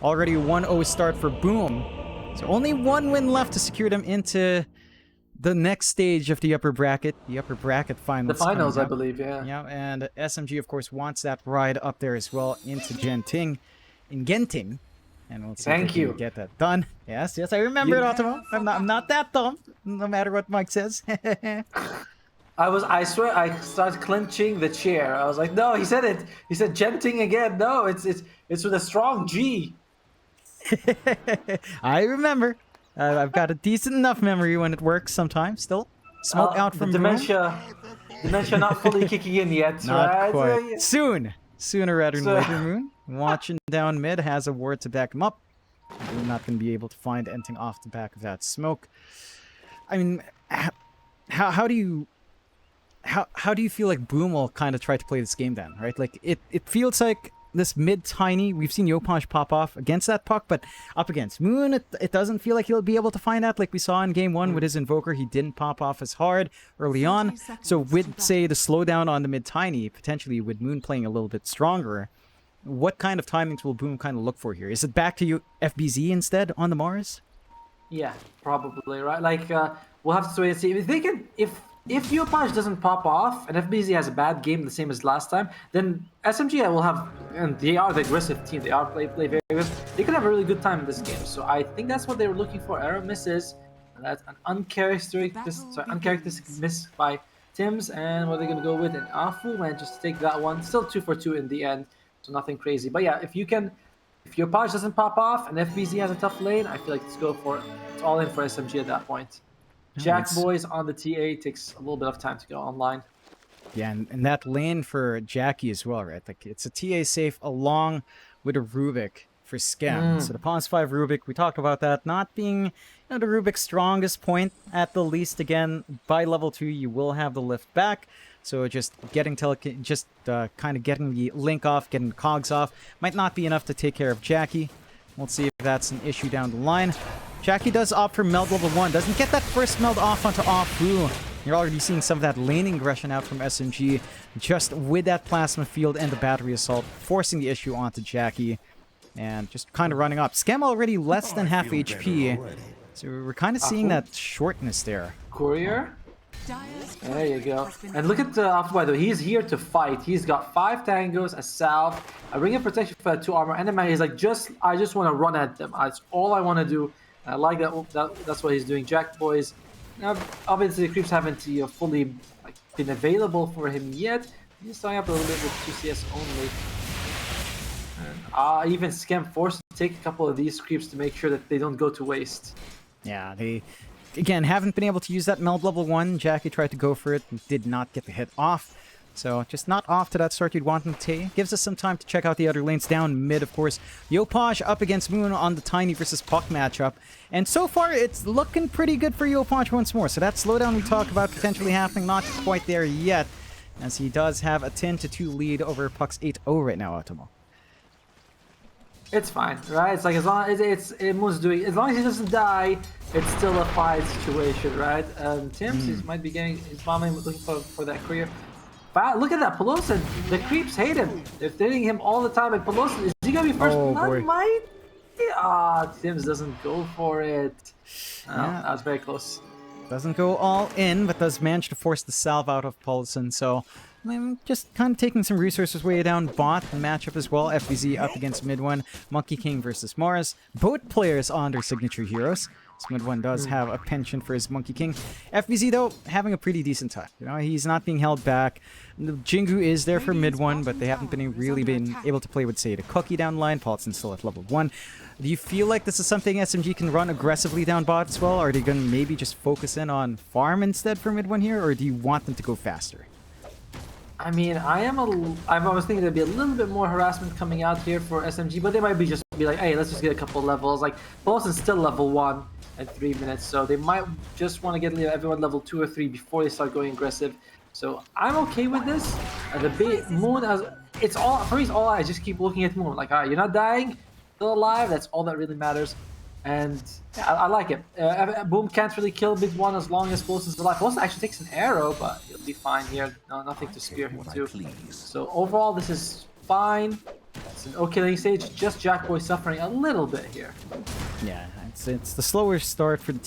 Already a 1-0 start for Boom. So only one win left to secure them into the next stage of the upper bracket. The upper bracket finals. The finals, I believe, yeah. Yeah, and SMG, of course, wants that ride up there as well into Genting. In Genting. And we'll see if they can get that done. Yes, I remember it, Ottomo. I'm not that dumb, no matter what Mike says. I swear, I started clenching the chair. I was like, no, he said it. He said Genting again. No, it's with a strong G. I remember. I've got a decent enough memory when it works sometimes. Still, smoke out from dementia not fully kicking in yet. Not right? quite. Sooner rather than later. Moon watching down mid has a ward to back him up. We're not going to be able to find anything off the back of that smoke. I mean, how do you feel like Boom will kind of try to play this game then, right? Like it feels like this mid tiny, we've seen Yopaj pop off against that puck, but up against Moon, it doesn't feel like he'll be able to find that like we saw in game 1 with his Invoker. He didn't pop off as hard early on. So with, say, the slowdown on the mid tiny, potentially with Moon playing a little bit stronger, what kind of timings will Boom kind of look for here? Is it back to FBZ instead on the Mars? Yeah, probably, right? Like, we'll have to wait and see. If they can, if Yopaj doesn't pop off and FBZ has a bad game the same as last time, then SMG will have, and they are the aggressive team. They are play very aggressive. They could have a really good time in this game. So I think that's what they were looking for. Arrow misses. And that's an uncharacteristic miss by Tims. And what are they going to go with? An Afu and just take that one. Still 2 for 2 in the end. So nothing crazy. But yeah, if Yopaj doesn't pop off and FBZ has a tough lane, I feel like it's all in for SMG at that point. Jack Boys on the TA takes a little bit of time to go online. Yeah, and that lane for Jackie as well, right? Like it's a TA safe along with a Rubik for Scam. So the Pons 5 Rubik, we talked about that not being the Rubik's strongest point at the least. Again, by level 2, you will have the lift back. So just getting kind of getting the link off, getting the cogs off, might not be enough to take care of Jackie. We'll see if that's an issue down the line. Jackie does opt for meld level 1. Doesn't get that first meld off onto Afu. You're already seeing some of that laning aggression out from SMG. Just with that plasma field and the battery assault, forcing the issue onto Jackie. And just kind of running up. Scam already less than half HP. So we're kind of seeing that shortness there. Courier? There you go. And look at Afu, by the way. He's here to fight. He's got 5 tangos, a salve, a ring of protection for 2 armor, and a man. He's like, I just want to run at them. That's all I want to do. I like that's what he's doing. Jack Boys. Now, obviously, the creeps haven't fully been available for him yet. He's starting up a little bit with 2CS only. And, even Scam forced to take a couple of these creeps to make sure that they don't go to waste. Yeah, they, again, haven't been able to use that meld level 1. Jackie tried to go for it and did not get the hit off. So just not off to that start you'd want them to take. Gives us some time to check out the other lanes down mid, of course. Yopaj up against Moon on the Tiny versus Puck matchup. And so far, it's looking pretty good for Yopaj once more. So that slowdown we talk about potentially happening, not quite there yet, as he does have a 10-2 lead over Puck's 8-0 right now, Ottomo. It's fine, right? It's like as long as as long as he doesn't die, it's still a fight situation, right? Tims might be he's bombing, looking for that career. Wow, look at that, Pelosi. The creeps hate him. They're hitting him all the time. And Pelosi, is he gonna be first? Might. Tims doesn't go for it. Yeah. That was very close. Doesn't go all in, but does manage to force the salve out of Paulson. So I'm just kind of taking some resources way down bot the matchup as well. FBZ up against mid one. Monkey King versus Mars. Both players on their signature heroes. Mid one does have a penchant for his Monkey King. FBZ, though, having a pretty decent time. He's not being held back. Jingu is there for mid one, but they haven't really been able to play with, say, the Cookie down the line. Paulson's still at level 1. Do you feel like this is something SMG can run aggressively down bot as well? Or are they going to maybe just focus in on farm instead for mid one here? Or do you want them to go faster? I mean, I was thinking there'd be a little bit more harassment coming out here for SMG, but they might be like, hey, let's just get a couple levels. Like, Paulson's still level 1 in 3 minutes, so they might just want to get everyone level 2 or 3 before they start going aggressive. So I'm okay with this. The Moon it's all for me. It's all I just keep looking at Moon. Like, all right, you're not dying, still alive. That's all that really matters. And yeah, I like it. Boom can't really kill mid one as long as Paulson's alive. Paulson actually takes an arrow, but he'll be fine here. No, nothing to spear him too. So overall, this is fine. It's an killing stage. Just Jackboy suffering a little bit here. Yeah, it's the slower start for the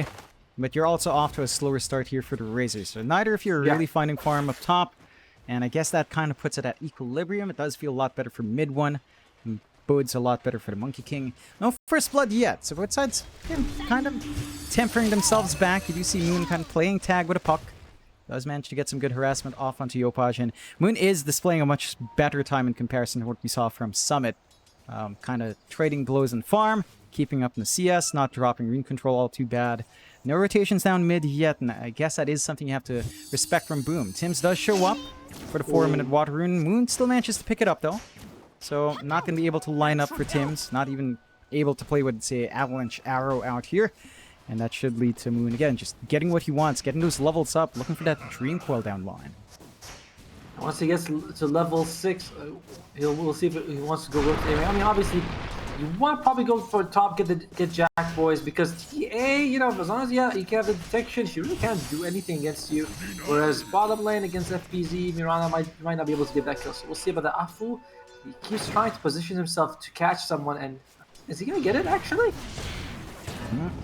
TA, but you're also off to a slower start here for the Razors. So neither of you are really finding farm up top, and I guess that kind of puts it at equilibrium. It does feel a lot better for mid one, and bodes a lot better for the Monkey King. No first blood yet, so both sides kind of tempering themselves back. You do see Moon kind of playing tag with a puck. Does manage to get some good harassment off onto Yopaj, and Moon is displaying a much better time in comparison to what we saw from Summit. Kind of trading blows in farm, keeping up in the CS, not dropping rune control all too bad. No rotations down mid yet, and I guess that is something you have to respect from Boom. Tims does show up for the 4-minute water rune. Moon still manages to pick it up though, so not going to be able to line up for Tims, not even able to play with, say, Avalanche Arrow out here. And that should lead to Moon, again, just getting what he wants, getting those levels up, looking for that Dream Coil down line. Once he gets to level 6, we'll see if he wants to go with it. I mean, obviously, you want to probably go for the top, get Jack Boys, because TA, you know, as long as you can have the detection, she really can't do anything against you. Whereas bottom lane against FBZ, Mirana might not be able to get that kill. So we'll see about the Afu. He keeps trying to position himself to catch someone, and is he going to get it, actually?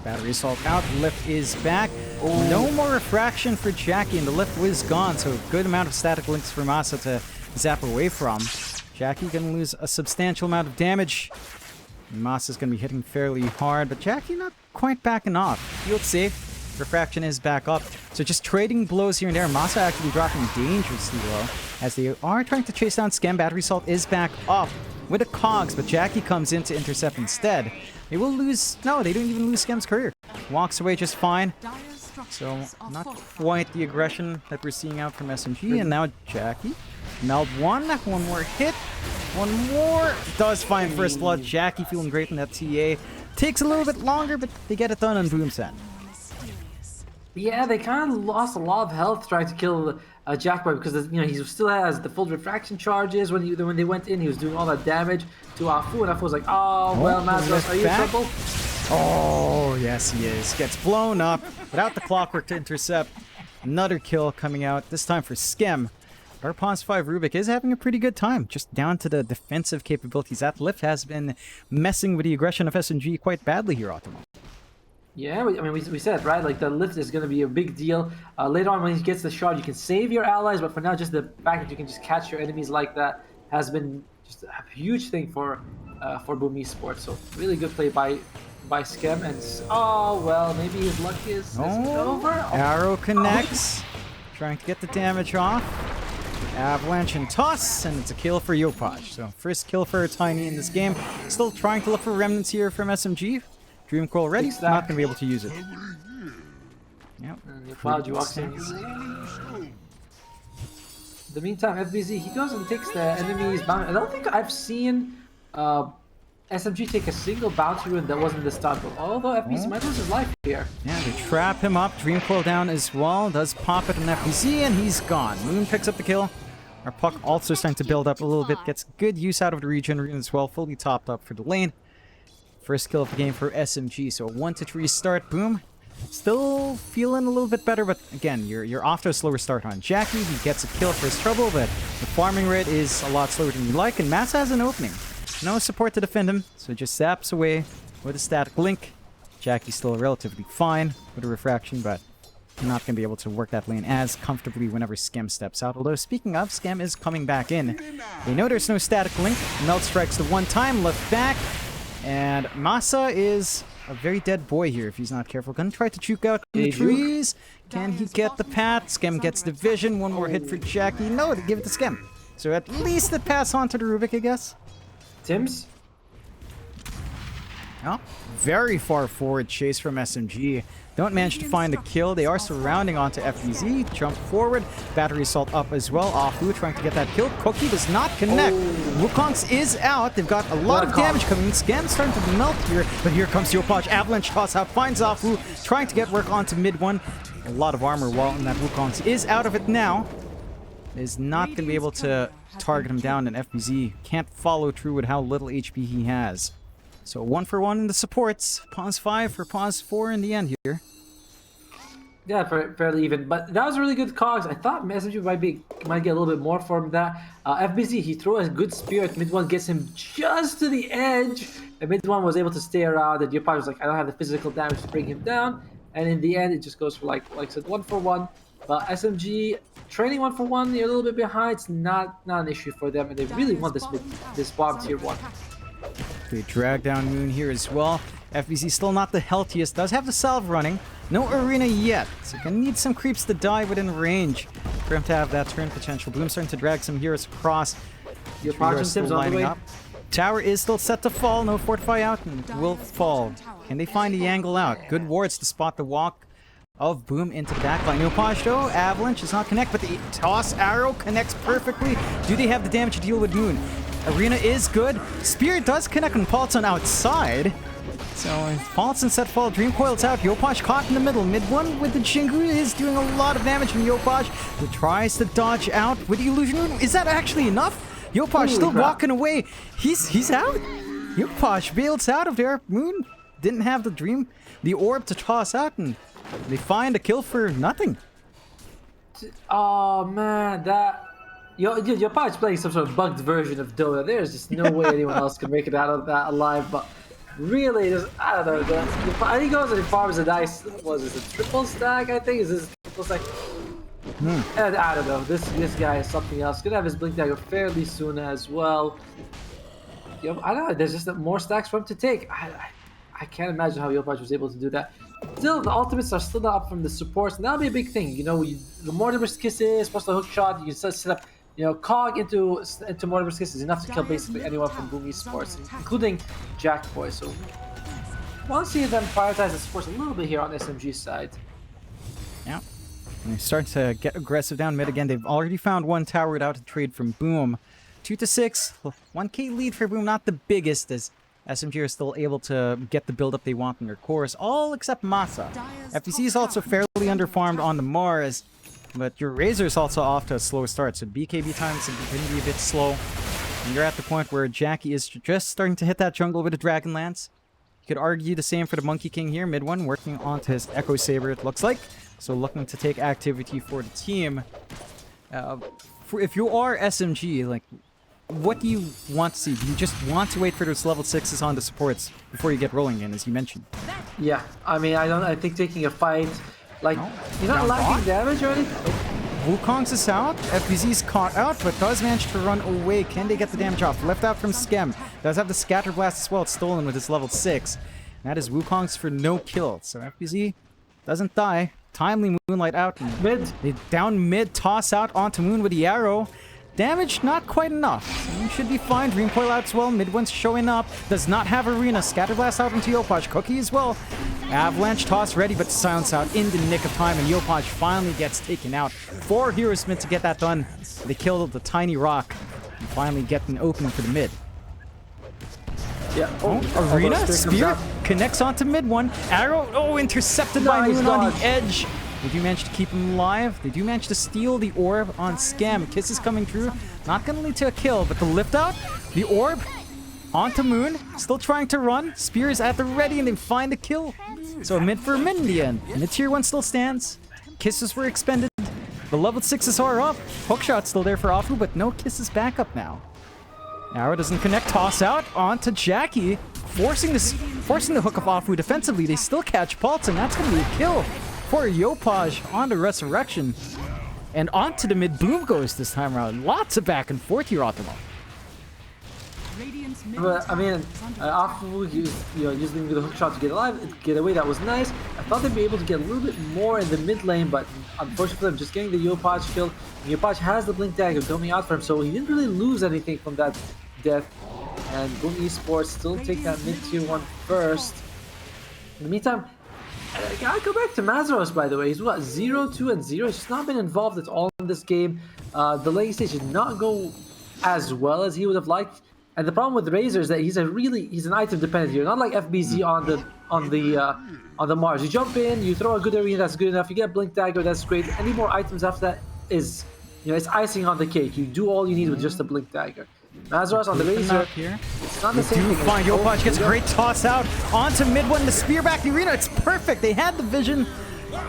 Battery assault out, lift is back. No more refraction for Jackie, and the lift was gone, so a good amount of static links for Masa to zap away from. Jackie gonna lose a substantial amount of damage. Masa's gonna be hitting fairly hard, but Jackie not quite backing off. Field safe, refraction is back up. So just trading blows here and there. Masa actually dropping dangerously low as they are trying to chase down Scam. Battery assault is back up with a Cogs, but Jackie comes in to intercept instead. They will lose... No, they don't even lose Scam's career. Walks away just fine. So, not quite the aggression that we're seeing out from SMG. And now Jackie. Meld one more hit. One more. Does find first blood. Jackie feeling great in that TA. Takes a little bit longer, but they get it done on Boom's end. Yeah, they kind of lost a lot of health trying to kill Jackboy because he still has the full refraction charges. When they went in, he was doing all that damage to Afu, and Afu was like, "Oh well, Mazos, are you in trouble?" Oh yes, he is. Gets blown up without the clockwork to intercept. Another kill coming out this time for Skem. Our Pons 5 Rubik is having a pretty good time, just down to the defensive capabilities. That lift has been messing with the aggression of SMG quite badly here, Ottoman. Yeah, I mean, we said, right, like the lift is going to be a big deal. Later on when he gets the shot, you can save your allies, but for now, just the fact that you can just catch your enemies like that has been just a huge thing for Boom Esports. So really good play by Skem, and oh well, maybe his luck is over. Arrow connects, trying to get the damage off. Avalanche and toss, and it's a kill for Yopaj. So first kill for Tiny in this game. Still trying to look for remnants here from SMG. Dream Coil ready, not going to be able to use it. Yep. And Yopaj walks in. In the meantime, FBZ, he goes and takes the enemy's bounty. I don't think I've seen SMG take a single bounty rune that wasn't the stun, although FBZ might lose his life here. Yeah, they trap him up. Dream Coil down as well. Does pop it on FBZ, and he's gone. Moon picks up the kill. Our puck also starting to build up a little bit. Gets good use out of the regen rune as well. Fully topped up for the lane. First kill of the game for SMG. So a 1-3 start. Boom. Still feeling a little bit better, but again, you're off to a slower start on Jackie. He gets a kill for his trouble, but the farming rate is a lot slower than you like, and Massa has an opening. No support to defend him, so just zaps away with a static link. Jackie's still relatively fine with a refraction, but not going to be able to work that lane as comfortably whenever Skem steps out. Although, speaking of, Skem is coming back in. They know there's no static link. Melt strikes the one time, left back. And Masa is a very dead boy here if he's not careful. Gonna try to juke out the trees. Can he get the pat? Skem gets the vision. One more hit for Jackie. No, to give it to Skem. So at least it pass on to the Rubik, I guess. Tims? Oh, very far forward chase from SMG. Don't manage to find the kill. They are surrounding onto FBZ. Jump forward. Battery assault up as well. Afu trying to get that kill. Cookie does not connect. Wukongs is out. They've got a lot of damage coming in. Scan starting to melt here. But here comes Yopaj. Avalanche toss out. Finds Afu. Trying to get work onto mid one. A lot of armor while in that Wukongs is out of it now. Is not going to be able to target him down, and FBZ can't follow through with how little HP he has. So 1-for-1 in the supports. Pause 5 for pause 4 in the end here. Yeah, fairly even. But that was a really good cogs. I thought SMG might get a little bit more from that. FBZ, he threw a good spear at mid one, gets him just to the edge. And mid one was able to stay around. And Yopaj was like, I don't have the physical damage to bring him down. And in the end, it just goes for like I said, 1-for-1. But SMG training 1-for-1, they're a little bit behind. It's not an issue for them, and they really want this bottom tier 1. They drag down Moon here as well. FBZ still not the healthiest. Does have the salve running. No arena yet. So gonna need some creeps to die within range for him to have that turn potential. Boom starting to drag some heroes across. Your Heroes still lining up. Tower is still set to fall. No fortify out and will fall. Can they find the angle out? Good wards to spot the walk of Boom into the backline. No Paj though. Avalanche does not connect, but the toss arrow connects perfectly. Do they have the damage to deal with Moon? Arena is good. Spear does connect on Paulson outside. So Paulson set fall. Dream Coil's out. Yopaj caught in the middle. Mid one with the Jingu is doing a lot of damage from Yopaj, who tries to dodge out with the Illusion Rune. Is that actually enough? Yopaj still walking away. He's out. Yopaj bails out of there. Moon didn't have the orb to toss out, and they find a kill for nothing. Oh man, that your part's playing some sort of bugged version of Dota. There's just no way anyone else can make it out of that alive. But really, I don't know. I think he goes and he farms a nice. Was it a triple stack? I think is this triple stack. And I don't know. This guy is something else. Gonna have his blink dagger fairly soon as well. I don't know. There's just more stacks for him to take. I can't imagine how Yopaj was able to do that. Still, the ultimates are still not up from the supports, and that'll be a big thing. You know, the Mortimer's Kisses, plus the hook shot, you can set up, Cog into Mortimer's Kisses, enough to kill basically anyone from Boom Esports, including Jackboy. So, I want to see them prioritize the supports a little bit here on SMG's side. Yeah. And they start to get aggressive down mid again. They've already found one tower without a trade from Boom. 2-6, 1k lead for Boom, not the biggest, as SMG are still able to get the build-up they want in their cores, all except Masa. FTC is also fairly underfarmed on the Mars, but your Razor is also off to a slow start, so BKB times can be a bit slow. And you're at the point where Jackie is just starting to hit that jungle with a Dragon Lance. You could argue the same for the Monkey King here, mid one, working onto his Echo Saber, it looks like. So looking to take activity for the team. If you are SMG, like, what do you want to see? Do you just want to wait for those level 6s on the supports before you get rolling in, as you mentioned? Yeah, I mean, I think taking a fight, like, you're not lacking damage or anything. Wukong's is out, FBZ's caught out, but does manage to run away. Can they get the damage off? Left out from Skem. Does have the Scatter Blast as well. It's stolen with his level 6. And that is Wukong's for no kill. So FBZ doesn't die. Timely Moonlight out. Mid. They down mid, toss out onto Moon with the arrow. Damage, not quite enough. So you should be fine. Dream Coil out as well. Mid one's showing up. Does not have Arena. Scatterblast out into Yopaj. Cookie as well. Avalanche toss ready, but silence out in the nick of time. And Yopaj finally gets taken out. 4 heroes meant to get that done. They killed the tiny rock. And finally get an opening for the mid. Yeah. Arena. Spear connects onto mid one. Arrow. Intercepted by Moon on the edge. They do manage to keep him alive. They do manage to steal the orb on Scam. Kiss is coming through. Not going to lead to a kill, but the lift out, the orb, onto Moon. Still trying to run. Spear is at the ready, and they find the kill. So mid for a mid in the end. Mid tier 1 still stands. Kisses were expended. The level 6s are up. Hookshot's still there for Afu, but no Kisses backup now. Arrow doesn't connect. Toss out onto Jackie. Forcing the hook of Afu defensively. They still catch Pulse, and that's going to be a kill for Yopaj on the Resurrection. And onto the mid. Boom goes this time around. Lots of back and forth here, Ottoman. But, I mean, Afu using the hook shot to get away, that was nice. I thought they'd be able to get a little bit more in the mid lane, but unfortunately for them, just getting the Yopaj kill. Yopaj has the Blink Dagger coming out for him, so he didn't really lose anything from that death. And Boom Esports still take that mid tier 1 first. In the meantime, I gotta go back to Mazaros, by the way. He's what, 0-2 and 0. He's just not been involved at all in this game. The lane stage did not go as well as he would have liked. And the problem with Razor is that he's an item dependent here, not like FBZ on the Mars. You jump in, you throw a good arena, that's good enough. You get Blink Dagger, that's great. Any more items after that is, it's icing on the cake. You do all you need with just a Blink Dagger. Mazaros on the Razor. It's not the same thing. Find Yopaj gets a great toss out onto mid one. The spear back the arena. It's perfect. They had the vision.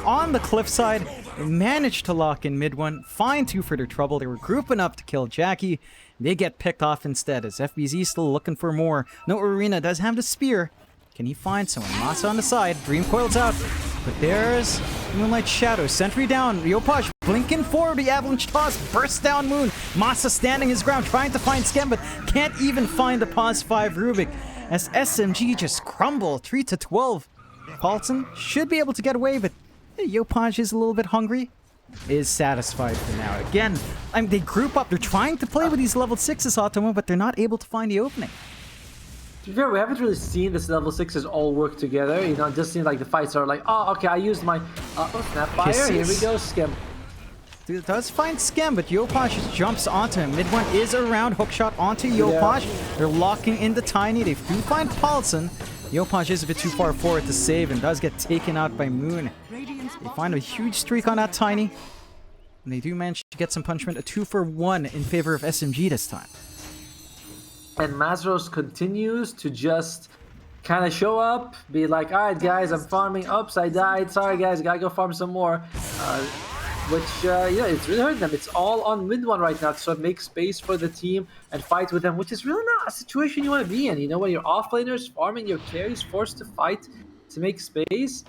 on the cliffside. They managed to lock in mid one, find two for their trouble. They were grouping up to kill Jackie. They get picked off instead as FBZ still looking for more. No, Arena does have the spear. Can he find someone? Masa on the side. Dream coils out. But there's Moonlight Shadow. Sentry down. Yopaj blinking forward. The avalanche toss bursts down Moon. Masa standing his ground, trying to find Skem, but can't even find the pause 5 Rubik. As SMG just crumble 3-12. Paulson should be able to get away, but Yopaj is a little bit hungry. Is satisfied for now. Again, they group up. They're trying to play with these level 6s, Automo, but they're not able to find the opening. To be fair, we haven't really seen this level 6s all work together. You know, it just seems like the fights are like, oh, okay, I used my Snapfire. Here we go, Skem. Dude, does find Skem, but Yopaj just jumps onto him. Mid one is around, hookshot onto Yopaj. Yeah. They're locking into Tiny. They do find Paulson. Yopaj is a bit too far forward to save and does get taken out by Moon. They find a huge streak on that Tiny. And they do manage to get some punishment. A 2-for-1 in favor of SMG this time. And Mazros continues to just kind of show up, be like, all right, guys, I'm farming. Oops, I died. Sorry, guys, gotta go farm some more. Yeah, it's really hurting them. It's all on mid one right now, so make space for the team and fight with them, which is really not a situation you want to be in. You know, when your offlaners farming your carries, forced to fight to make space,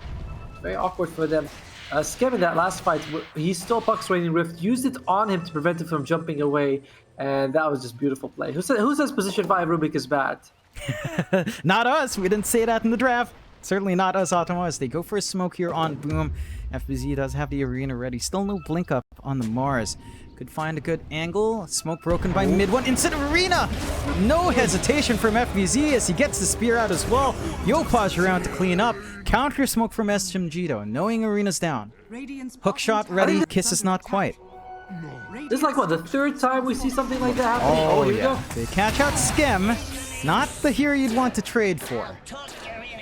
very awkward for them. Skem in that last fight, he stole Puck's Raining Rift, used it on him to prevent him from jumping away. And that was just beautiful play. Who says position 5 Rubik is bad? Not us. We didn't say that in the draft. Certainly not us, Automo, as they go for a smoke here on Boom. FBZ does have the arena ready. Still no blink up on the Mars. Could find a good angle. Smoke broken by mid one. Instant arena! No hesitation from FBZ as he gets the spear out as well. Yopaj around to clean up. Counter smoke from SMG though, knowing arena's down. Hookshot ready. Kiss is not quite. This is like, what, the third time we see something like that happening? Oh, here we go. They catch out Skem. Not the hero you'd want to trade for.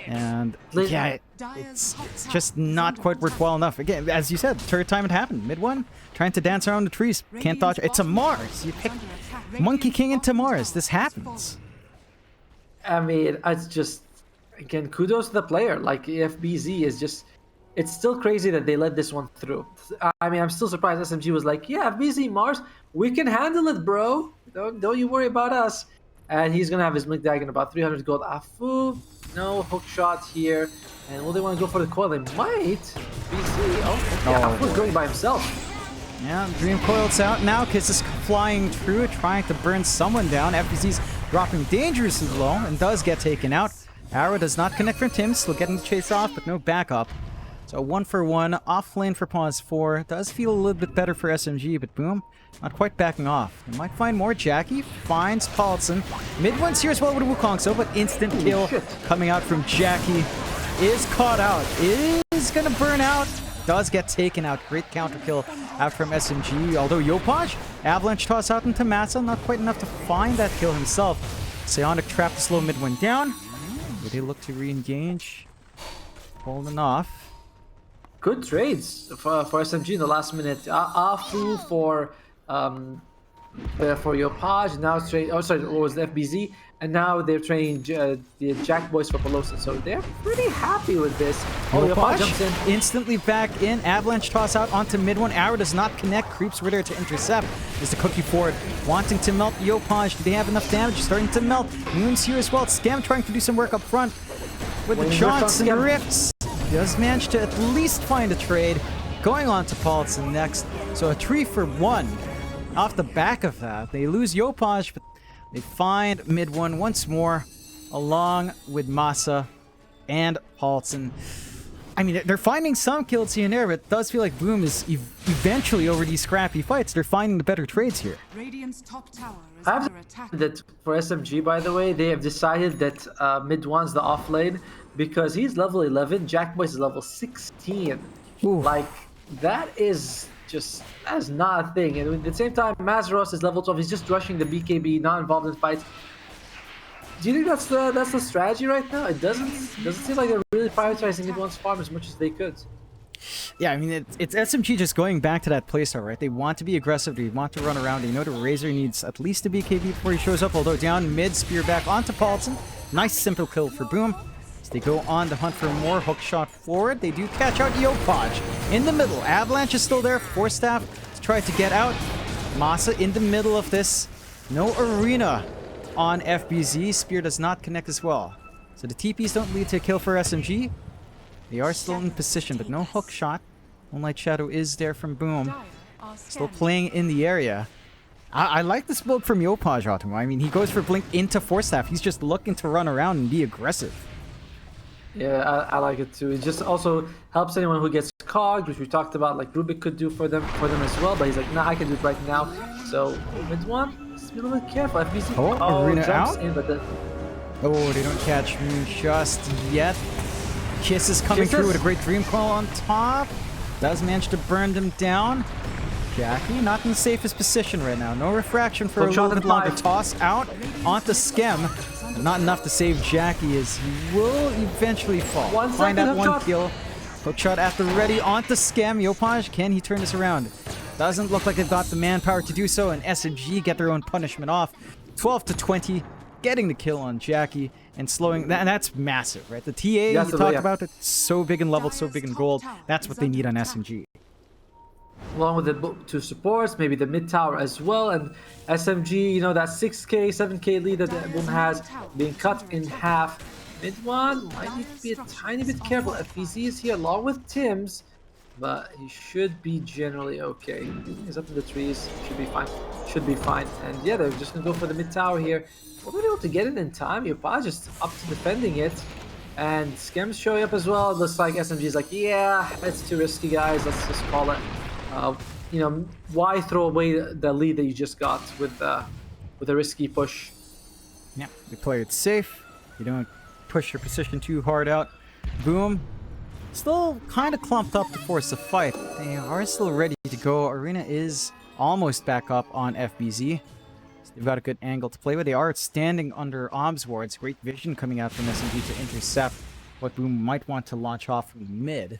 And yeah, it's just not quite worthwhile enough. Again, as you said, third time it happened. Mid one, trying to dance around the trees. Can't dodge. It's a Mars. You pick Monkey King into Mars. This happens. I mean, it's just, again, kudos to the player. Like, FBZ is just... It's still crazy that they let this one through. I mean, I'm still surprised SMG was like, yeah, FBZ Mars, we can handle it, bro. Don't you worry about us. And he's going to have his Blink Dagger in about 300 gold. Afu, no hook shot here. And will they want to go for the coil? They might. FBZ, oh, yeah, Afu's going by himself. Yeah, Dream Coil's out now. Kiss is flying through, trying to burn someone down. FBZ's dropping dangerously low and does get taken out. Arrow does not connect from Tim, still getting the chase off, but no backup. So 1-for-1, off lane for pause 4. Does feel a little bit better for SMG, but Boom, not quite backing off. They might find more. Jackie finds Paulson. Mid one's here as well with Wukong, so but instant kill coming out from Jackie. Is caught out. Is gonna burn out. Does get taken out. Great counter kill out from SMG. Although Yopaj, avalanche toss out into Massa, not quite enough to find that kill himself. Psionic trap to slow mid one down. Will they look to re-engage? Holding off. Good trades for SMG in the last minute. Afu for Yopaj. Now trade. Oh, sorry, what was the FBZ? And now they're trading the Jack Boys for Pelosi. So they're pretty happy with this. Oh, Yopaj jumps in. Instantly back in. Avalanche toss out onto mid one. Arrow does not connect. Creeps were there to intercept. Is the cookie forward. Wanting to melt Yopaj. Do they have enough damage? Starting to melt. Moon's here as well. Scam trying to do some work up front with the jaunts and the rifts. Does manage to at least find a trade. Going on to Paulson next. So a 3-for-1 off the back of that. They lose Yopaj, but they find mid one once more, along with Massa and Paulson. I mean, they're finding some kills here and there, but it does feel like Boom is eventually over these scrappy fights. They're finding the better trades here. Radiant's top tower is I have under attack. that for SMG, by the way, they have decided that mid one's the off lane because he's level 11. Jack Boy is level 16. Ooh. Like, that is just, that is not a thing. And at the same time, Mazaros is level 12. He's just rushing the BKB, not involved in fights. Do you think that's the strategy right now? It doesn't seem like they're really prioritizing mid one's farm as much as they could. Yeah, I mean, it's SMG just going back to that playstyle, right? They want to be aggressive, they want to run around. They know the Razor needs at least a BKB before he shows up, although down mid, spear back onto Paulson. Nice simple kill for Boom. As they go on the hunt for more hook shot forward, they do catch out Yopaj in the middle. Avalanche is still there. Force Staff to try to get out. Masa in the middle of this. No arena on FBZ. Spear does not connect as well. So the TPs don't lead to a kill for SMG. They are still in position, but no hook shot. Moonlight Shadow is there from Boom. Still playing in the area. I like this build from Yopaj, Automo. I mean, he goes for Blink into Force Staff. He's just looking to run around and be aggressive. Yeah, I like it too. It just also helps anyone who gets cogged, which we talked about, like Rubik could do for them as well. But he's like, nah, I can do it right now. So mid one, just be a little bit careful. FBC Arena jumps out. in, but then Oh, they don't catch Moon just yet. Kiss is coming through with a great Dream Coil on top. Does manage to burn them down. Jackie not in the safest position right now. No refraction for a little bit longer. Toss out onto Skem. Not enough to save Jackie as he will eventually fall. Find that one kill. Hookshot at the ready onto Skem. Yopaj, can he turn this around? Doesn't look like they've got the manpower to do so, and SMG get their own punishment off. 12 to 20, getting the kill on Jackie and slowing. That's massive, right? The TA you talked about, it's so big in level, so big in gold. That's what they need on SMG. Along with the two supports, maybe the mid tower as well, and SMG, you know, that 6k, 7k lead that Boom has being cut in half. Mid one might need to be a tiny bit careful. FBZ is here along with Tim's, but he should be generally okay. He's up in the trees, should be fine. Should be fine. And yeah, they're just gonna go for the mid tower here. We're not able to get it in time. Yopaj just up to defending it. And Skem's showing up as well. It looks like SMG is like, yeah, it's too risky, guys. Let's just call it. You know, why throw away the lead that you just got with a risky push? Yeah, you play it safe. You don't push your position too hard out. Boom. Still kind of clumped up to force the fight. They are still ready to go. Arena is almost back up on FBZ. So they've got a good angle to play with. They are standing under Obs wards. Great vision coming out from SMG to intercept what Boom might want to launch off from mid.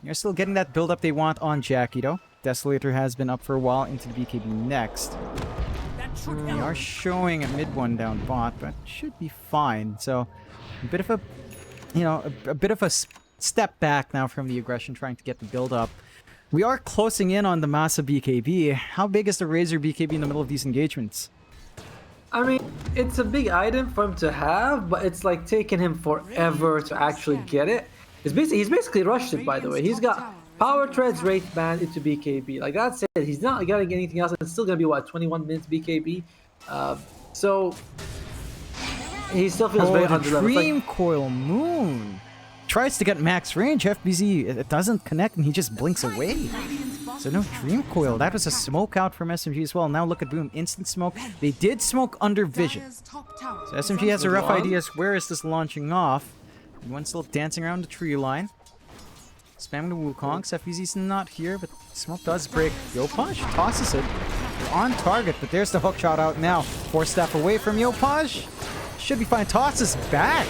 They're still getting that build-up they want on Jackie, though. Desolator has been up for a while into the BKB next. They are showing a mid one down bot, but should be fine. So a bit of a, you know, a bit of a step back now from the aggression, trying to get the build-up. We are closing in on the Masa BKB. How big is the Razor BKB in the middle of these engagements? I mean, it's a big item for him to have, but it's like taking him forever to actually get it. He's basically rushed it, by the way. He's got Power Treads, Wraith Band into BKB. Like, that's it. He's not getting anything else. It's still going to be, what, 21 minutes BKB? So, he still feels very under level. Dream Coil Moon tries to get max range. FBZ, it doesn't connect, and he just blinks away. So no Dream Coil. That was a smoke out from SMG as well. Now look at Boom. Instant smoke. They did smoke under vision. So SMG has a rough idea as where is this launching off. One's still dancing around the tree line. Spamming the Wukongs. FBZ's not here, but smoke does break. Yopaj tosses it. They're on target, but there's the hook shot out now. 4 step away from Yopaj. Should be fine. Tosses back.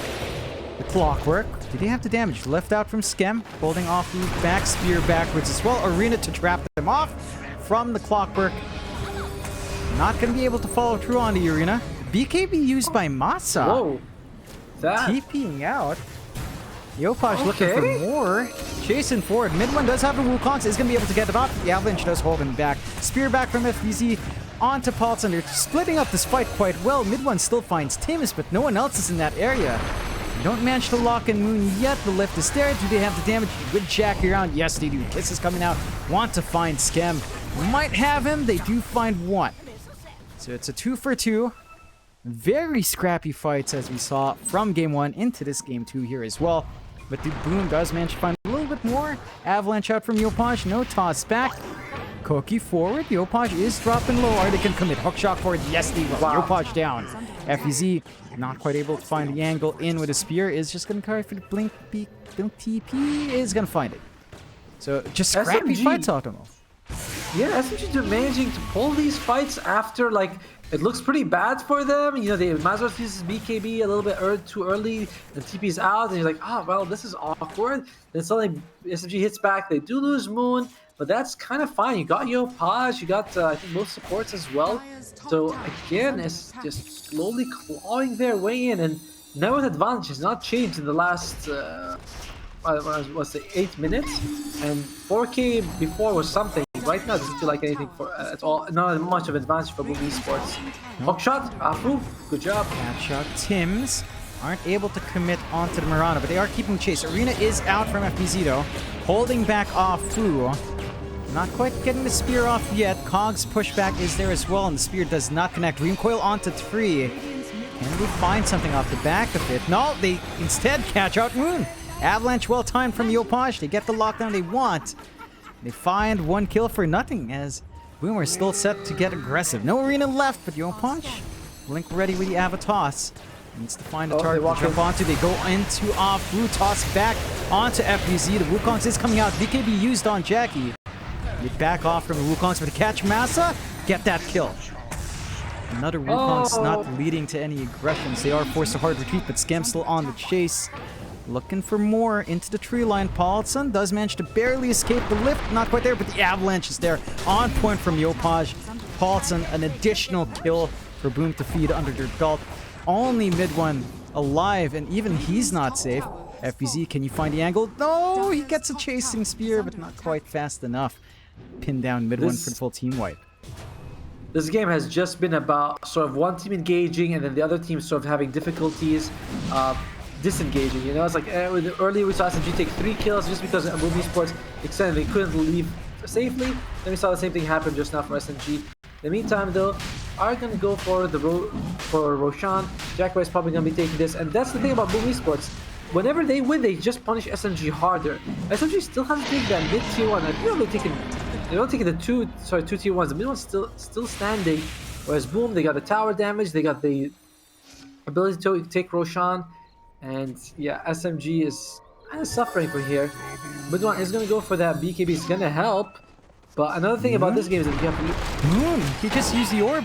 The clockwork. Did he have the damage? Left out from Skem. Holding off the back spear backwards as well. Arena to trap them off from the clockwork. Not going to be able to follow through on the Arena. BKB used by Masa. Whoa. That. TPing out. Yopaj looking for more. Chasing forward. Mid one does have the Wukongs. Is going to be able to get it off. The Avalanche does hold him back. Spear back from FBZ onto Pulse, and they're splitting up this fight quite well. Mid one still finds Timus, but no one else is in that area. They don't manage to lock in Moon yet. The lift is there. Do they have the damage? Good Jackie around. Yes, they do. Kiss is coming out. Want to find Skem. Might have him. They do find one. So it's a 2 for 2. Very scrappy fights as we saw from game 1 into this game 2 here as well. But the Boom does manage to find a little bit more. Avalanche out from Yopaj. No toss back. Koki forward. Yopaj is dropping low. Are they going to commit? Hookshot forward. Yes, they will. Yopaj down. FEZ not quite able to find the angle in with a spear. Is just going to carry for the blink. Blink TP is going to find it. So just scrappy fights, Automo. Yeah, SMG managing to pull these fights after, like, it looks pretty bad for them. You know, they might as well use BKB a little bit too early. The TP's out, and you're like, oh, well, this is awkward. Then suddenly SMG hits back. They do lose Moon, but that's kind of fine. You got Yopaj, you got, I think, most supports as well. So, again, it's just slowly clawing their way in. And Network advantage has not changed in the last, what's it, 8 minutes? And 4K before was something. Right now, it doesn't feel like anything at all. Not much of advantage for Boom Esports. Hookshot, Afu, good job. Catshot. Tims aren't able to commit onto the Murano, but they are keeping chase. Arena is out from FBZ though, holding back Afu. Not quite getting the spear off yet. Cog's pushback is there as well, and the spear does not connect. Recoil onto 3. Can we find something off the back of it? No, they instead catch out Moon. Avalanche well timed from Yopaj. They get the lockdown they want. They find 1 kill for nothing as Boomer is still set to get aggressive. No arena left, but Yopaj, Blink ready with the Avatos. Needs to find a target to jump onto. They go into Afu, toss back onto FBZ. The Wukongs is coming out. BKB used on Jackie. They back off from the Wukongs, but to catch Massa, get that kill. Another Wukong's not leading to any aggressions. They are forced to hard retreat, but Scam still on the chase. Looking for more into the tree line. Paulson does manage to barely escape the lift. Not quite there, but the avalanche is there. On point from Yopaj. Paulson, an additional kill for Boom to feed under their belt. Only mid one alive, and even he's not safe. FBZ, can you find the angle? No, he gets a chasing spear, but not quite fast enough. Pin down mid one for the full team wipe. This game has just been about sort of one team engaging and then the other team sort of having difficulties disengaging. You know, it's like earlier we saw SMG take 3 kills just because Boom Esports extended. They couldn't leave safely. Then we saw the same thing happen just now for SMG. In the meantime, though, are going to go for Roshan. Jackboy is probably going to be taking this, and that's the thing about Boom Esports. Whenever they win, they just punish SMG harder. SMG still hasn't taken that mid tier 1. They're not taking the two tier 1s. The mid one's still standing. Whereas Boom, they got the tower damage, they got the ability to take Roshan, and yeah, SMG is kind of suffering for here. Mid one is going to go for that BKB. It's going to help. But another thing about this game is that you have to... Moon, he just used the orb.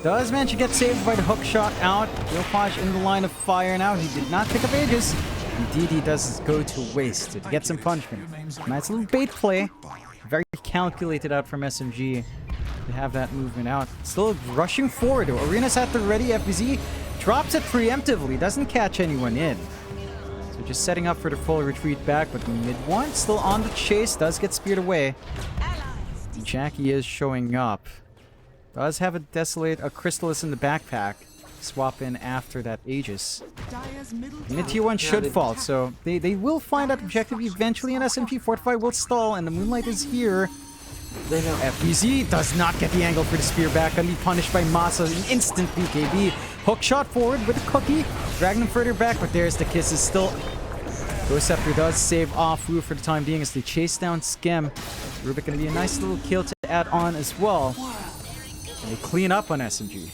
Does manage to get saved by the hook shot out. Yopaj in the line of fire now. He did not pick up Aegis. Indeed, he does go to waste to get some punishment. Nice little bait play. Very calculated out from SMG to have that movement out. Still rushing forward. Arena's at the ready. FBZ drops it preemptively. Doesn't catch anyone in. So just setting up for the full retreat back. But mid one still on the chase. Does get speared away. Jackie is showing up. Does have a Chrysalis in the backpack. Swap in after that Aegis. Mid tier 1 should fall, so they will find that objective eventually, and SMG Fortify will stall, and the Moonlight is here. They know. FBZ does not get the angle for the spear back, gonna be punished by Masa. An instant BKB. Hook shot forward with a cookie, dragging them further back, but there's the kisses still. Ghost Scepter does save Afu for the time being as they chase down Skem. Rubik gonna be a nice little kill to add on as well. And they clean up on SMG.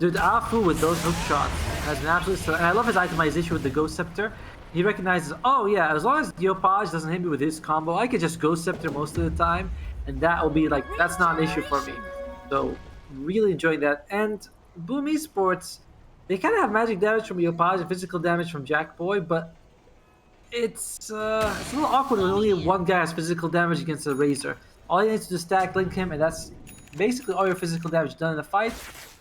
Dude, Afu with those hook shots has an absolute... And I love his itemization with the Ghost Scepter. He recognizes, oh yeah, as long as Yopaj doesn't hit me with his combo, I could just Ghost Scepter most of the time, and that will be like, that's not an issue for me. So, really enjoying that. And Boom Esports, they kind of have magic damage from Yopaj and physical damage from Jackboy, but it's a little awkward when only one guy has physical damage against a Razor. All you need to do is stack link him, and that's basically all your physical damage done in the fight.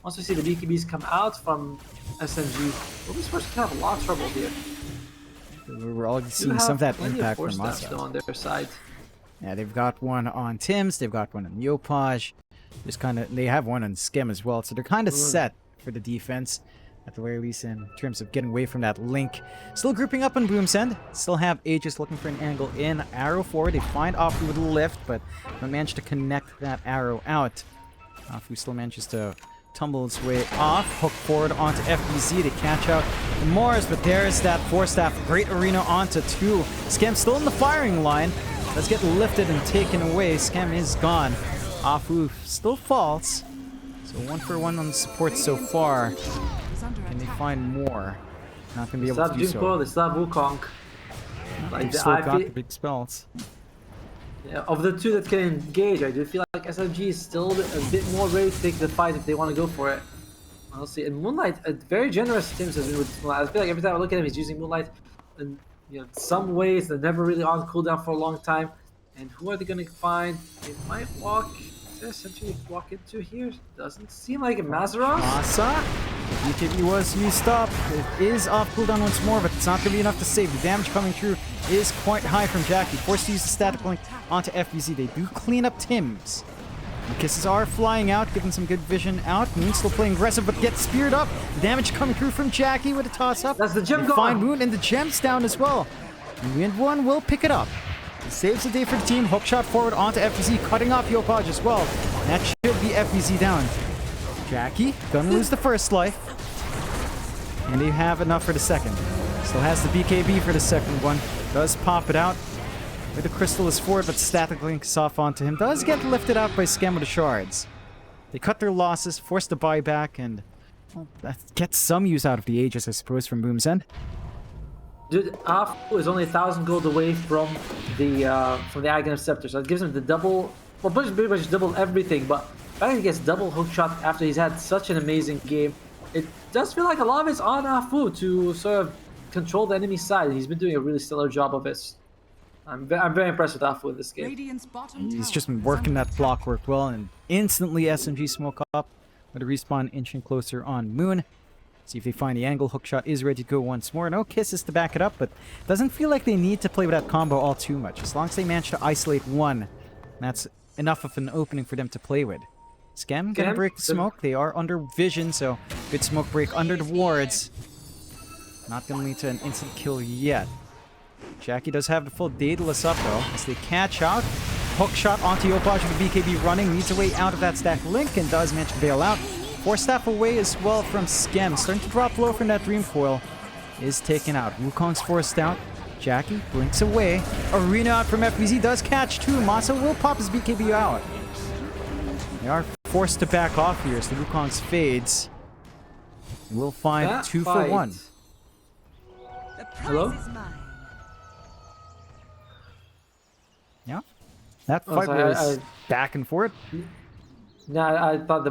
Once we see the BKBs come out from SMG, Boom Esports can have a lot of trouble here. We're all seeing some of that impact from Masa on their side. Yeah, they've got one on Tims, they've got one on Yopaj. They have one on Skem as well, so they're kind of set for the defense. At the very least, in terms of getting away from that link. Still grouping up on Boom's end. Still have Aegis looking for an angle in. Arrow forward. They find Afu with a lift, but don't manage to connect that arrow out. Afu still manages to tumble his way off. Hook forward onto FBZ to catch out the Mars, but there's that Force Staff. Great arena onto 2. Skem still in the firing line. Let's get lifted and taken away. Skem is gone. Afu still falls. So 1 for 1 on the support so far. Can they find more? Not gonna be able to do so. They still have Wukong. Like they've still got the big spells. Yeah, of the two that can engage, I do feel like SMG is still a bit more ready to take the fight if they want to go for it. I'll see. And Moonlight, a very generous team has been with Moonlight. I feel like every time I look at him, he's using Moonlight in some ways they're never really on cooldown for a long time. And who are they going to find? They might walk. Is there SMG walk into here? Doesn't seem like it. Mazaros? Masa BKB was used up. It is off cooldown once more, but it's not going to be enough to save. The damage coming through is quite high from Jackie. Forced to use the static link onto FBZ. They do clean up Tims. The kisses are flying out, giving some good vision out. Moon still playing aggressive, but gets speared up. Damage coming through from Jackie with a toss-up. That's the gem They gone. find Moon, and the gem's down as well. Wind One will pick it up. He saves the day for the team. Hook shot forward onto FBZ, cutting off Yopaj as well. And that should be FBZ down. Jackie gonna lose the first life. And they have enough for the second. Still has the BKB for the second one. Does pop it out. Where the crystal is forward, but static links off onto him. Does get lifted out by Scam with the shards. They cut their losses, force the buyback, and well, that gets some use out of the Aegis, I suppose, from Boom's end. Dude, Afu is only 1,000 gold away from the Aghanim Scepter, so it gives him the double, well, pretty much double everything. But the fact that he gets double hook shot after he's had such an amazing game, it does feel like a lot of it's on Afu to sort of control the enemy side. He's been doing a really stellar job of it. I'm very impressed with Afu in this game. He's just been working that block work well, and instantly SMG smoke up with a respawn inching closer on Moon. See if they find the angle. Hookshot is ready to go once more. No kisses to back it up, but doesn't feel like they need to play with that combo all too much. As long as they manage to isolate one, that's enough of an opening for them to play with. Scam gonna break the smoke. They are under vision, so good smoke break under the wards. Not gonna lead to an instant kill yet. Jackie does have the full Daedalus up though, as they catch out. Hook shot onto Yopaj with the BKB running, needs a way out of that stack link and does manage to bail out. Force staff away as well from Scam, starting to drop low from that Dream Foil. Is taken out. Wukong's forced out. Jackie blinks away. Arena out from FBZ does catch too. Masa will pop his BKB out. They are forced to back off here as the Wukong's fades. We'll find That 2 fight. for 1. Hello? Yeah. That Oh, fight sorry, was back and forth. No, I thought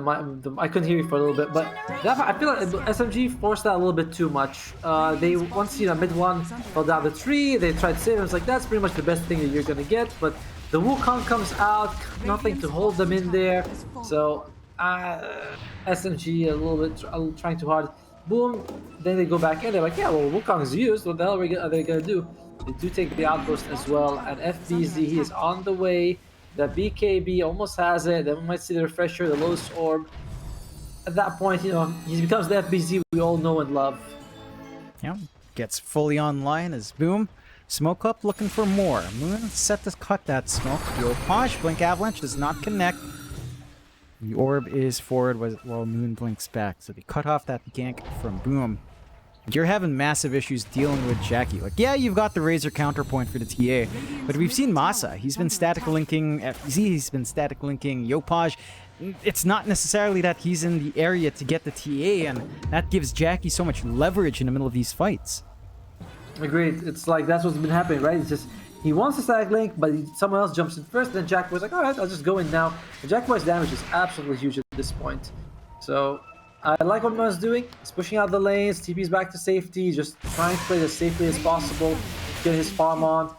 I couldn't hear you for a little bit, but I feel like SMG forced that a little bit too much. They once mid one fell down the tree, they tried to save him. It's like that's pretty much the best thing that you're gonna get, but the Wukong comes out, nothing to hold them in there. So SMG a little bit trying too hard. Boom. Then they go back in. They're like, yeah, well, Wukong's used. What the hell are they gonna do? They do take the outpost as well, and FBZ he is on the way. The BKB almost has it. Then we might see the refresher, the Lotus Orb. At that point, he becomes the FBZ we all know and love. Yeah, gets fully online as Boom. Smoke up, looking for more. Moon set to cut that smoke. Yopaj, Blink Avalanche does not connect. The orb is forward while Moon blinks back. So they cut off that gank from Boom. You're having massive issues dealing with Jackie. Like, yeah, you've got the Razor counterpoint for the TA, but we've seen Masa. He's been static linking FZ, he's been static linking Yopaj. It's not necessarily that he's in the area to get the TA, and that gives Jackie so much leverage in the middle of these fights. Agreed. It's like that's what's been happening, right? It's just he wants a static link, but someone else jumps in first. Then Jack Boy's like, all right, I'll just go in now. And Jack Boy's damage is absolutely huge at this point. So I like what Man's doing. He's pushing out the lanes, TP's back to safety, just trying to play as safely as possible, get his farm on.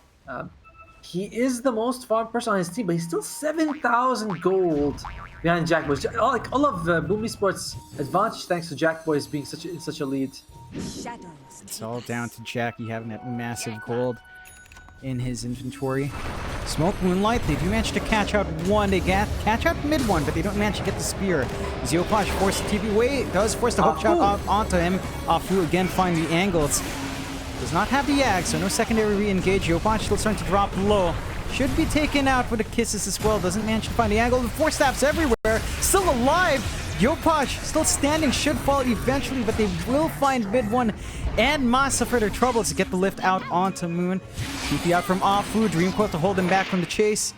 He is the most farmed person on his team, but he's still 7,000 gold behind Jack Boy. All of Boom Esports' advantage thanks to Jack Boys being in such a lead. It's all down to Jackie having that massive gold in his inventory. Smoke Moonlight, they do manage to catch out one. They catch out mid one, but they don't manage to get the spear. As Yopaj forced the TP away, does force the hook shot onto him. Afu again find the angles. Does not have the Yag, so no secondary re-engage. Yopaj still starting to drop low. Should be taken out with the kisses as well. Doesn't manage to find the angle. The force staffs everywhere. Still alive. Yopaj still standing, should fall eventually, but they will find mid one and Masa for their troubles to get the lift out onto Moon. TP out from Afu, Dream Coil to hold him back from the chase.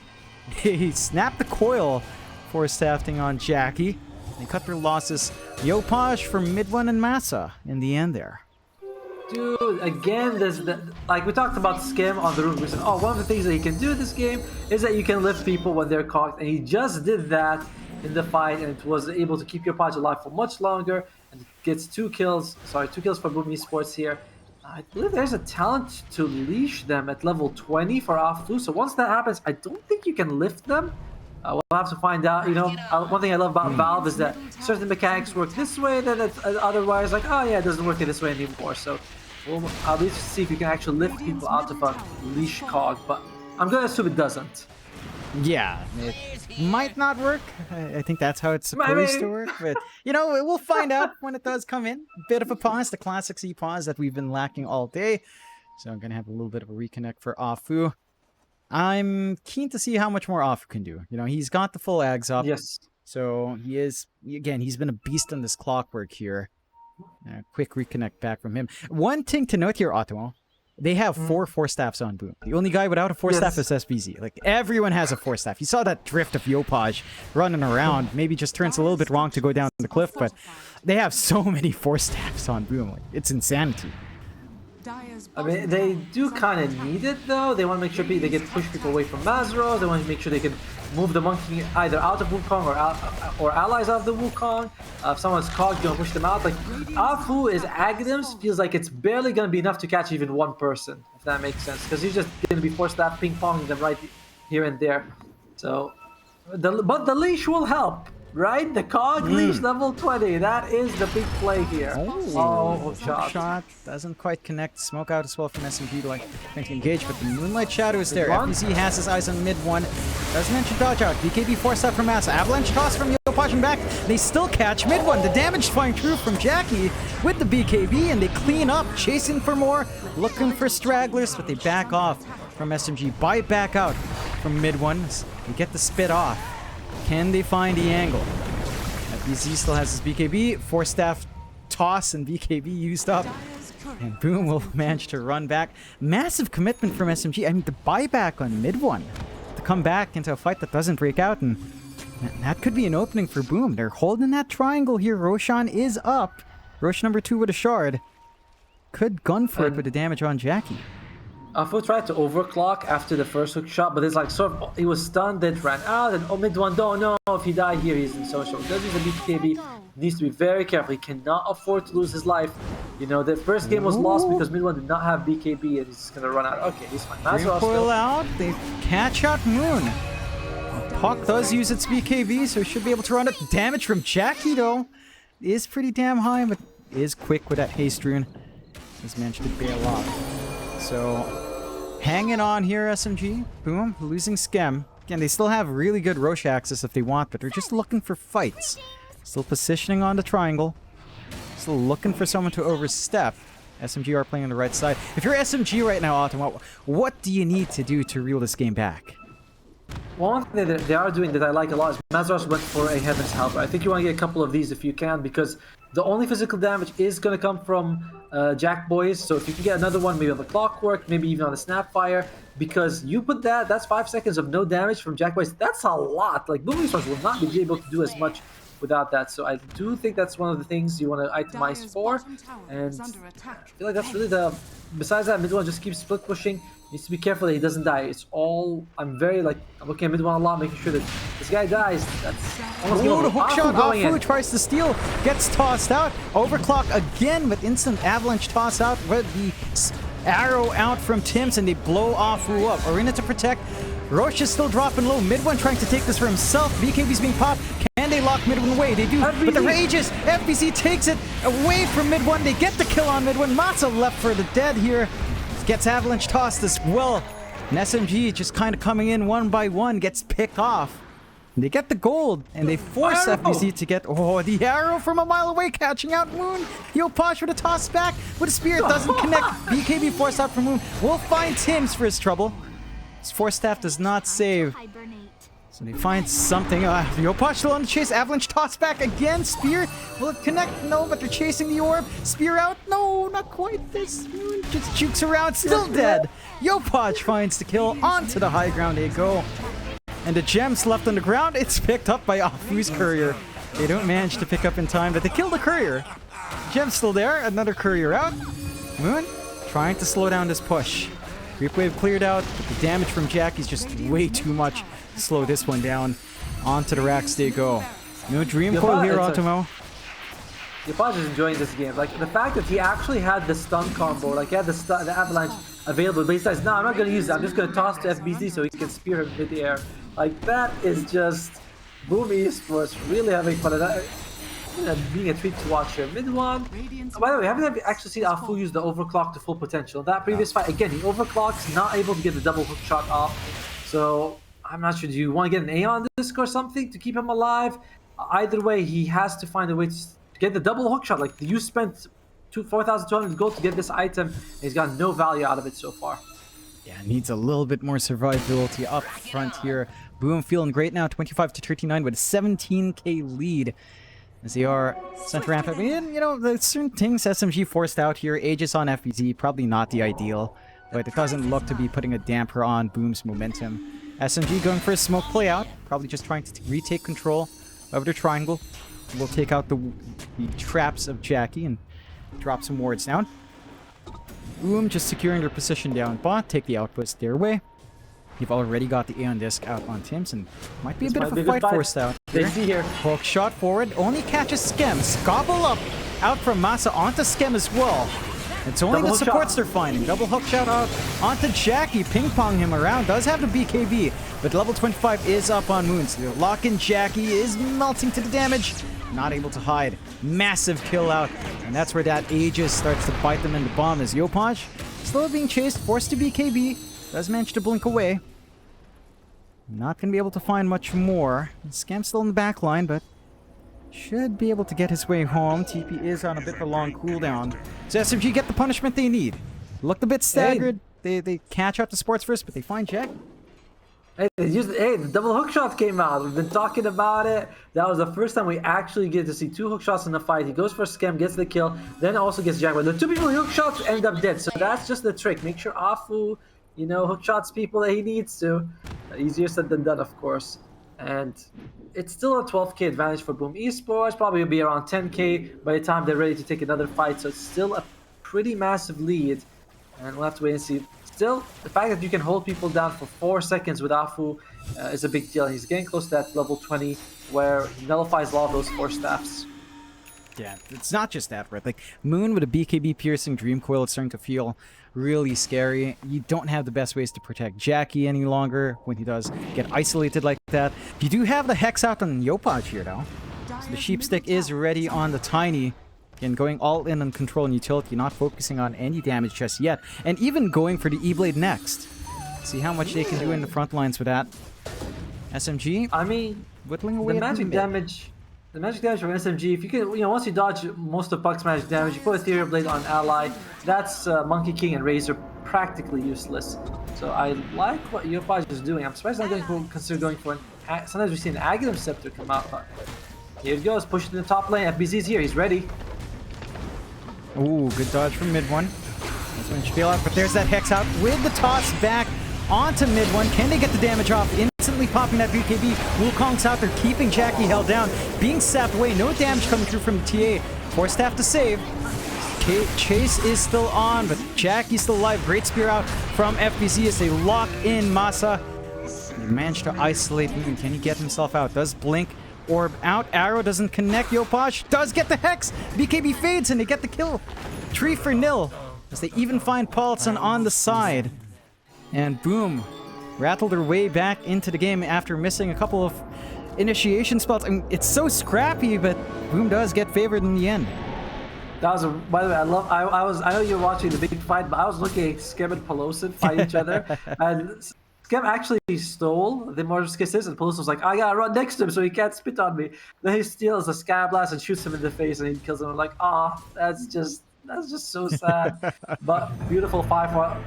They snap the coil, force staffing on Jackie. They cut their losses. Yopaj from mid one and Masa in the end there. Dude, again, like we talked about Skim on the room. We said, oh, one of the things that he can do in this game is that you can lift people when they're caught, and he just did that in the fight, and was able to keep Yopaj alive for much longer, and gets 2 kills. Sorry, 2 kills for Boom Esports here. I believe there's a talent to leash them at level 20 for Afu. So once that happens, I don't think you can lift them. We'll have to find out. You know, one thing I love about Valve is that certain mechanics work this way, then it's otherwise like, oh yeah, it doesn't work this way anymore. So we'll at least see if we can actually lift people out of a leash cog. But I'm gonna assume it doesn't. Yeah, it might not work. I think that's how it's supposed to work. But, you know, we'll find out when it does come in. Bit of a pause, the classic C pause that we've been lacking all day. So I'm going to have a little bit of a reconnect for Afu. I'm keen to see how much more Afu can do. You know, he's got the full ags up. Yes. So he is, again, he's been a beast on this clockwork here. Quick reconnect back from him. One thing to note here, Otto. They have 4 staffs on Boom. The only guy without a 4-staff is SBZ. Like, everyone has a 4-staff. You saw that drift of Yopaj running around. Maybe just turns a little bit wrong to go down the cliff, but they have so many 4-staffs on Boom. Like, it's insanity. I mean, they do kind of need it, though. They want to make sure they can push people away from Mazro. They want to make sure they can move the monkey either out of Wukong or allies out of the Wukong. If someone's cogged, you want to push them out. Like, Afu is Agdams feels like it's barely going to be enough to catch even one person, if that makes sense. Because he's just going to be 4-staff ping-ponging them right here and there. So, but the leash will help. Right? The cog leash level 20. That is the big play here. Oh, shot. Doesn't quite connect. Smoke out as well from SMG to think engage, but the Moonlight Shadow is there. FBZ has his eyes on mid one. Doesn't mention dodge out. BKB forced out from Massa. Avalanche toss from Yopaj back. They still catch mid one. The damage flying through from Jackie with the BKB, and they clean up, chasing for more, looking for stragglers, but they back off from SMG. Bite back out from mid one. They get the spit off. Can they find the angle? FBZ still has his BKB. 4-staff toss and BKB used up. And Boom will manage to run back. Massive commitment from SMG. I mean, the buyback on mid one to come back into a fight that doesn't break out. And that could be an opening for Boom. They're holding that triangle here. Roshan is up. Rosh number 2 with a shard. Could gun for it with the damage on Jackie. Afu tried to overclock after the first hook shot, but it's like sort of, he was stunned, then ran out, and mid one, don't know if he died here, he's in social. Because he's a BKB, needs to be very careful. He cannot afford to lose his life. You know, the first game was lost because mid one did not have BKB, and he's just gonna run out. Okay, he's fine. Recoil out, they catch out Moon. Puck does use its BKB, so he should be able to run it. Damage from Jackie, though, is pretty damn high, but is quick with that haste rune. He's managed to bail off. So, hanging on here, SMG. Boom, losing Skem. Again, they still have really good Rosh access if they want, but they're just looking for fights. Still positioning on the triangle. Still looking for someone to overstep. SMG are playing on the right side. If you're SMG right now, Autumn, what do you need to do to reel this game back? One thing that they are doing that I like a lot is Mazros went for a Heaven's Helper. I think you want to get a couple of these if you can, because the only physical damage is going to come from Jack Boys. So if you can get another one, maybe on the Clockwork, maybe even on the Snapfire, because you put that's 5 seconds of no damage from Jack Boys. That's a lot. Like, Boom Stars will not be able to do as much without that. So I do think that's one of the things you want to itemize for. And I feel like that's really besides that, mid one just keeps split pushing. Needs to be careful that he doesn't die. It's all, I'm looking at mid one a lot, making sure that this guy dies. That's almost the hook shot. Afu tries to steal, gets tossed out. Overclock again with instant avalanche toss out with the arrow out from Tims, and they blow Afu up. Arena to protect. Roche is still dropping low. Mid one trying to take this for himself. BKB's being popped. Can they lock mid one away? They do, but the rages. FBC takes it away from mid one. They get the kill on mid one. Matza left for the dead here. Gets avalanche tossed as well. And SMG just kind of coming in one by one, gets picked off. And they get the gold, and they force FBC to get the arrow from a mile away, catching out Moon. Yopaj with a toss back, with a spear, doesn't connect. BKB forced out from Moon. Will find Tims for his trouble. His 4-staff does not save. So they find something. Yopaj still on the chase. Avalanche toss back again. Spear. Will it connect? No, but they're chasing the orb. Spear out. No, not quite. This Moon just jukes around. Still dead. Yopaj finds the kill. Onto the high ground they go. And the gems left on the ground. It's picked up by Afu's courier. They don't manage to pick up in time, but they kill the courier. Gem's still there. Another courier out. Moon trying to slow down this push. Creep wave cleared out, but the damage from Jackie's just way too much to slow this one down. Onto the racks they go. No dream coil here, Automo. Yopaj is enjoying this game. Like, the fact that he actually had the stun combo, like he had the avalanche available, but he says, no, I'm not going to use it. I'm just going to toss to FBZ so he can spear him mid-air. Like, that is just Boom Esports really having fun. And being a treat to watch here. Mid one. By the way, haven't actually seen Afu use the overclock to full potential. That previous fight, again, he overclocks, not able to get the double hook shot off. So I'm not sure. Do you want to get an A on this or something to keep him alive? Either way, he has to find a way to get the double hook shot. Like, you spent 4,200 gold to get this item, and he's got no value out of it so far. Yeah, needs a little bit more survivability up front here. Boom feeling great now, 25 to 39 with a 17k lead. As they are center ramp. I mean, you know, there's certain things SMG forced out here. Aegis on FBZ, probably not the ideal, but it doesn't look to be putting a damper on Boom's momentum. SMG going for a smoke play out, probably just trying to retake control of the triangle. We'll take out the traps of Jackie and drop some wards down. Boom just securing their position down bot, take the outpost their way. You've already got the Aeon Disc out on Tim's, and might be a bit of a fight forced out. They see here. Hook shot forward, only catches Skem. Scobble up out from Masa onto Skem as well. It's only the supports they're finding. Double hook shot out onto Jackie, ping-pong him around. Does have the BKB, but level 25 is up on Moons. The lock-in Jackie is melting to the damage. Not able to hide. Massive kill out, and that's where that Aegis starts to bite them in the bum as Yopaj, still being chased, forced to BKB. Does manage to blink away. Not going to be able to find much more. Scam's still in the back line, but should be able to get his way home. TP is on a bit of a long cooldown. So SMG get the punishment they need. Looked a bit staggered. They catch up to Sports first, but they find Jack. Hey, the double hook shot came out. We've been talking about it. That was the first time we actually get to see 2 hook shots in the fight. He goes for Scam, gets the kill, then also gets Jack. But the 2 people who hook shots end up dead. So that's just the trick. Make sure Afu, you know, hook shots people that he needs to. Easier said than done, of course. And it's still a 12k advantage for Boom Esports. Probably will be around 10k by the time they're ready to take another fight. So it's still a pretty massive lead. And we'll have to wait and see. Still, the fact that you can hold people down for 4 seconds with Afu is a big deal. He's getting close to that level 20 where he nullifies a lot of those 4 staffs. Yeah, it's not just that, right? Like, Moon with a BKB piercing Dream Coil, it's starting to feel really scary. You don't have the best ways to protect Jackie any longer when he does get isolated like that. You do have the Hex out on Yopaj here, though. So the Sheep Stick is ready on the Tiny. Again, going all in on control and utility, not focusing on any damage just yet. And even going for the E-Blade next. See how much they can do in the front lines with that. SMG, I mean, whittling away the magic damage. The magic damage from SMG, if you can, you know, once you dodge most of Puck's magic damage, you put Ethereal Blade on ally, that's Monkey King and Razor practically useless. So I like what Yopaj is doing. I'm surprised not going to consider going for an... Sometimes we see an Aghanim Scepter come out. Here it goes, push it in the top lane. FBZ's here, he's ready. Ooh, good dodge from mid one. This one should bail out, but there's that Hex out with the toss back onto mid one. Can they get the damage off? Instantly popping that BKB. Wukong's out there, keeping Jackie held down, being sapped away. No damage coming through from the TA. Force staff to save. Chase is still on, but Jackie's still alive. Great spear out from FBZ as they lock in Masa. They managed to isolate him. Can he get himself out? Does blink. Orb out. Arrow doesn't connect. Yopaj does get the Hex. BKB fades and they get the kill. 3-0 as they even find Paulson on the side. And Boom rattled their way back into the game after missing a couple of initiation spells. I mean, it's so scrappy, but Boom does get favored in the end. That was by the way, I know you're watching the big fight, but I was looking at Skem and Pelosi fight each other, and Skem actually stole the Mortis Kisses, and Pelosi was like, I gotta run next to him so he can't spit on me. Then he steals a Scab Blast and shoots him in the face, and he kills him. I'm like, that's just so sad. But beautiful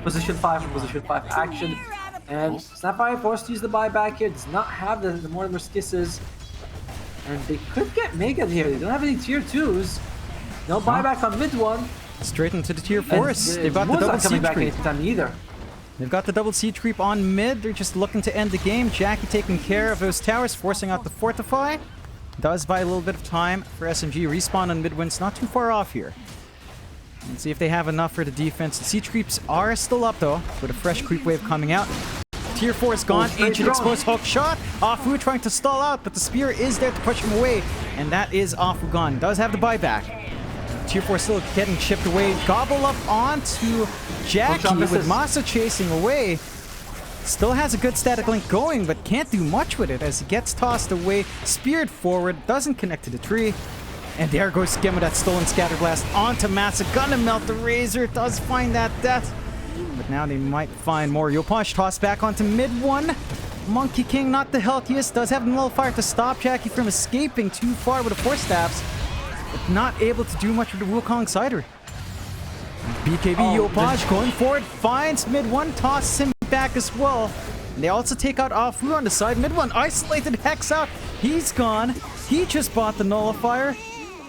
position 5 for position 5 action. And Snapfire forced to use the buyback here, does not have the Mortimer's Kisses. And they could get Mega here. They don't have any tier 2s. No buyback on mid one. Straight into the tier 4s. They've got the double siege creep. Either. They've got the double siege creep on mid. They're just looking to end the game. Jackie taking care of those towers, forcing out the Fortify. Does buy a little bit of time for SMG. Respawn on mid wins, not too far off here. Let's see if they have enough for the defense. The siege creeps are still up though, with a fresh creep wave coming out. Tier 4 is gone. Ancient exposed hook shot. Afu trying to stall out, but the spear is there to push him away. And that is Afu gone. Does have the buyback. Tier 4 still getting chipped away. Gobble up onto Jackie with Masa chasing away. Still has a good static link going, but can't do much with it as he gets tossed away, speared forward, doesn't connect to the tree. And there goes Skim with that stolen Scatter Blast onto Massa. Gonna melt the Razor, does find that death. But now they might find more. Yopaj tossed back onto mid one. Monkey King, not the healthiest, does have the Nullifier to stop Jackie from escaping too far with the Force Stabs, but not able to do much with the Wukong Cider. BKB Yopaj going forward, finds mid one, tosses him back as well. And they also take out Afu on the side. Mid one isolated Hex out. He's gone. He just bought the Nullifier.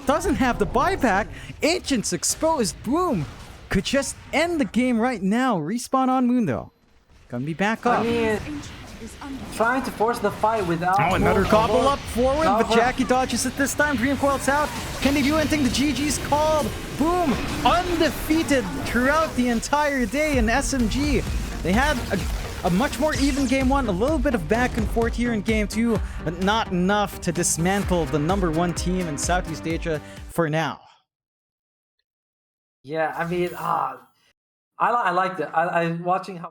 Doesn't have the buyback. Ancients exposed. Boom. Could just end the game right now. Respawn on Mundo. Gonna be back up. I mean, trying to force the fight without... Oh, another gobble up forward, but Jackie dodges it this time. Dream Coil's out. Can they do anything? The GG's called. Boom. Undefeated throughout the entire day in SMG. They had a much more even game one, a little bit of back and forth here in game two, but not enough to dismantle the #1 team in Southeast Asia for now. Yeah, I mean, I liked it. I watching how